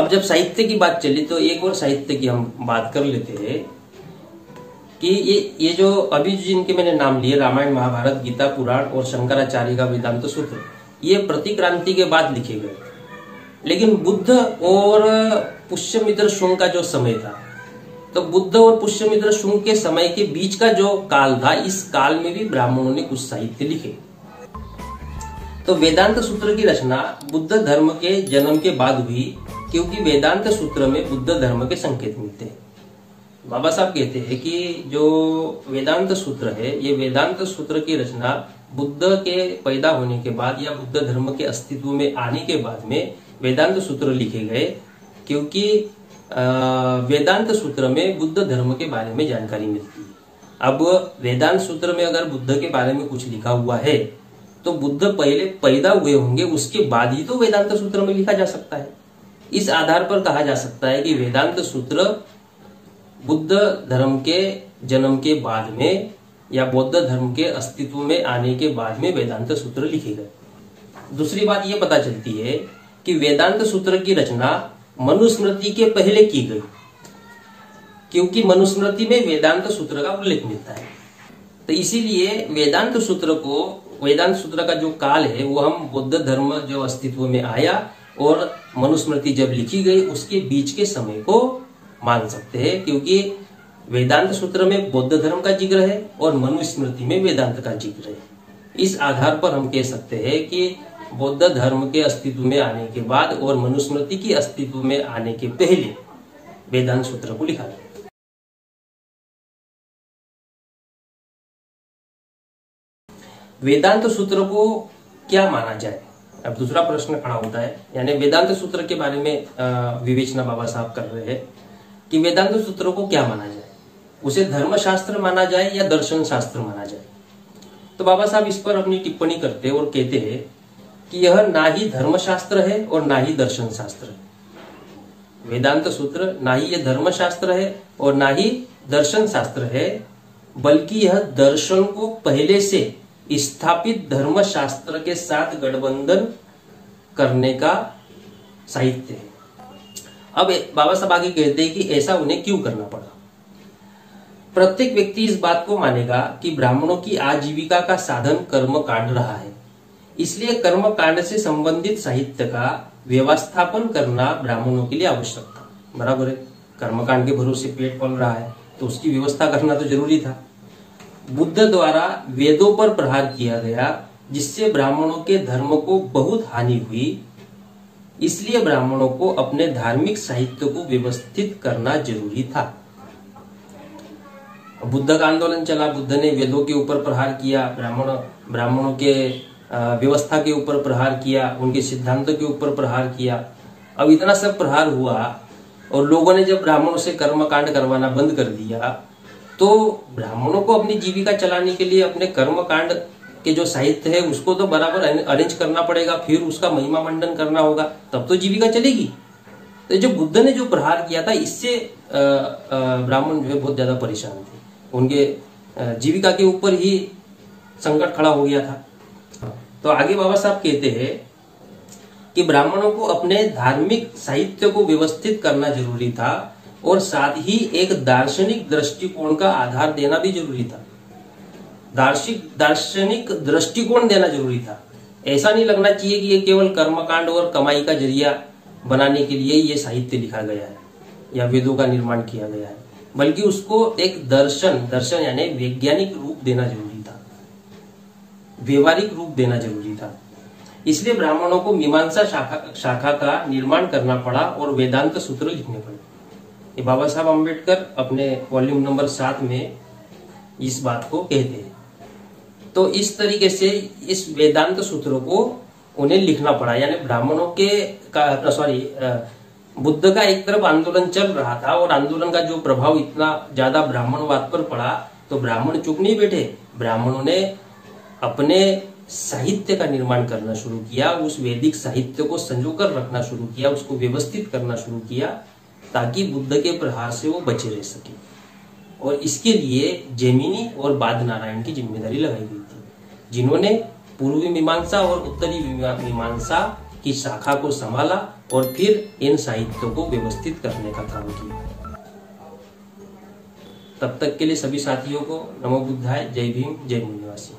अब जब साहित्य की बात चली तो एक और साहित्य की हम बात कर लेते हैं कि ये जो अभी जिनके मैंने नाम लिए, रामायण, महाभारत, गीता, पुराण और शंकराचार्य का वेदांत सूत्र, ये प्रतिक्रांति के बाद लिखे गए। लेकिन बुद्ध और पुष्यमित्र शुंग का जो समय था, तो बुद्ध और पुष्यमित्र शुंग के समय के बीच का जो काल था, इस काल में भी ब्राह्मणों ने कुछ साहित्य लिखे। तो वेदांत सूत्र की रचना बुद्ध धर्म के जन्म के बाद हुई, क्योंकि वेदांत सूत्र में बुद्ध धर्म के संकेत मिलते हैं। बाबा साहब कहते हैं कि जो वेदांत सूत्र है, ये वेदांत सूत्र की रचना बुद्ध के पैदा होने के बाद या बुद्ध धर्म के अस्तित्व में आने के बाद में वेदांत सूत्र लिखे गए, क्योंकि वेदांत सूत्र में बुद्ध धर्म के बारे में जानकारी मिलती है। अब वेदांत सूत्र में अगर बुद्ध के बारे में कुछ लिखा हुआ है तो बुद्ध पहले पैदा हुए होंगे, उसके बाद ही तो वेदांत सूत्र में लिखा जा सकता है। इस आधार पर कहा जा सकता है कि वेदांत सूत्र बुद्ध धर्म के जन्म के बाद में या बौद्ध धर्म के अस्तित्व में आने के बाद में वेदांत सूत्र लिखे गए। दूसरी बात यह पता चलती है कि वेदांत सूत्र की रचना मनुस्मृति के पहले की गई, क्योंकि मनुस्मृति में वेदांत सूत्र का उल्लेख मिलता है। तो इसीलिए वेदांत सूत्र का जो काल है वो हम बुद्ध धर्म जो अस्तित्व में आया और मनुस्मृति जब लिखी गई उसके बीच के समय को मान सकते हैं, क्योंकि वेदांत सूत्र में बौद्ध धर्म का जिक्र है और मनुस्मृति में वेदांत का जिक्र है। इस आधार पर हम कह सकते हैं कि बौद्ध धर्म के अस्तित्व में आने के बाद और मनुस्मृति के अस्तित्व में आने के पहले वेदांत सूत्र को लिखा गया। वेदांत सूत्र को क्या माना जाए, अब दूसरा प्रश्न खड़ा होता है। यानी वेदांत सूत्र के बारे में विवेचना बाबा साहब कर रहे हैं कि वेदांत सूत्र को क्या माना जाए, उसे धर्मशास्त्र माना जाए या दर्शन शास्त्र माना जाए। तो बाबा साहब इस पर अपनी टिप्पणी करते और कहते हैं कि यह ना ही धर्मशास्त्र है और ना ही दर्शन शास्त्र है। वेदांत सूत्र ना ही यह धर्मशास्त्र है और ना ही दर्शन शास्त्र है, बल्कि यह दर्शन को पहले से स्थापित धर्मशास्त्र के साथ गठबंधन करने का साहित्य है। अब बाबा साहब आगे कहते हैं कि ऐसा उन्हें क्यों करना पड़ा। प्रत्येक व्यक्ति इस बात को मानेगा कि ब्राह्मणों की आजीविका का साधन कर्म कांड रहा है, इसलिए कर्म कांड से संबंधित साहित्य का व्यवस्थापन करना ब्राह्मणों के लिए आवश्यक था। बराबर है, कर्मकांड के भरोसे पेट पल रहा है तो उसकी व्यवस्था करना तो जरूरी था। बुद्ध द्वारा वेदों पर प्रहार किया गया, जिससे ब्राह्मणों के धर्म को बहुत हानि हुई, इसलिए ब्राह्मणों को अपने धार्मिक साहित्य को व्यवस्थित करना जरूरी था। बुद्ध का आंदोलन चला, बुद्ध ने वेदों के ऊपर प्रहार किया, ब्राह्मणों के व्यवस्था के ऊपर प्रहार किया, उनके सिद्धांतों के ऊपर प्रहार किया। अब इतना सब प्रहार हुआ और लोगों ने जब ब्राह्मणों से कर्मकांड करवाना बंद कर दिया, तो ब्राह्मणों को अपनी जीविका चलाने के लिए अपने कर्मकांड के जो साहित्य है उसको तो बराबर अरेंज करना पड़ेगा, फिर उसका महिमा मंडन करना होगा, तब तो जीविका चलेगी। तो जो बुद्ध ने जो प्रहार किया था, इससे ब्राह्मण जो है बहुत ज्यादा परेशान थे, उनके जीविका के ऊपर ही संकट खड़ा हो गया था। तो आगे बाबा साहब कहते हैं कि ब्राह्मणों को अपने धार्मिक साहित्य को व्यवस्थित करना जरूरी था और साथ ही एक दार्शनिक दृष्टिकोण का आधार देना भी जरूरी था। दार्शनिक दृष्टिकोण देना जरूरी था। ऐसा नहीं लगना चाहिए कि ये केवल कर्मकांड और कमाई का जरिया बनाने के लिए ये साहित्य लिखा गया है या वेदों का निर्माण किया गया है, बल्कि उसको एक दर्शन यानी वैज्ञानिक रूप देना जरूरी था, व्यवहारिक रूप देना जरूरी था। इसलिए ब्राह्मणों को मीमांसा शाखा का निर्माण करना पड़ा और वेदांत सूत्र लिखने पड़े। ये बाबा साहब अम्बेडकर अपने वॉल्यूम नंबर 7 में इस बात को कहते हैं। तो इस तरीके से इस वेदांत सूत्रों को उन्हें लिखना पड़ा। यानी ब्राह्मणों के बुद्ध का एक तरफ आंदोलन चल रहा था और आंदोलन का जो प्रभाव इतना ज्यादा ब्राह्मणवाद पर पड़ा, तो ब्राह्मण चुप नहीं बैठे। ब्राह्मणों ने अपने साहित्य का निर्माण करना शुरू किया, उस वैदिक साहित्य को संजोकर रखना शुरू किया, उसको व्यवस्थित करना शुरू किया, ताकि बुद्ध के प्रहार से वो बचे रह सके। और इसके लिए जैमिनी और बाद नारायण की जिम्मेदारी लगाई गई थी, जिन्होंने पूर्वी मीमांसा और उत्तरी मीमांसा की शाखा को संभाला और फिर इन साहित्यों को व्यवस्थित करने का काम किया। तब तक के लिए सभी साथियों को नमो बुद्धाय, जय भीम, जय मूल निवासी।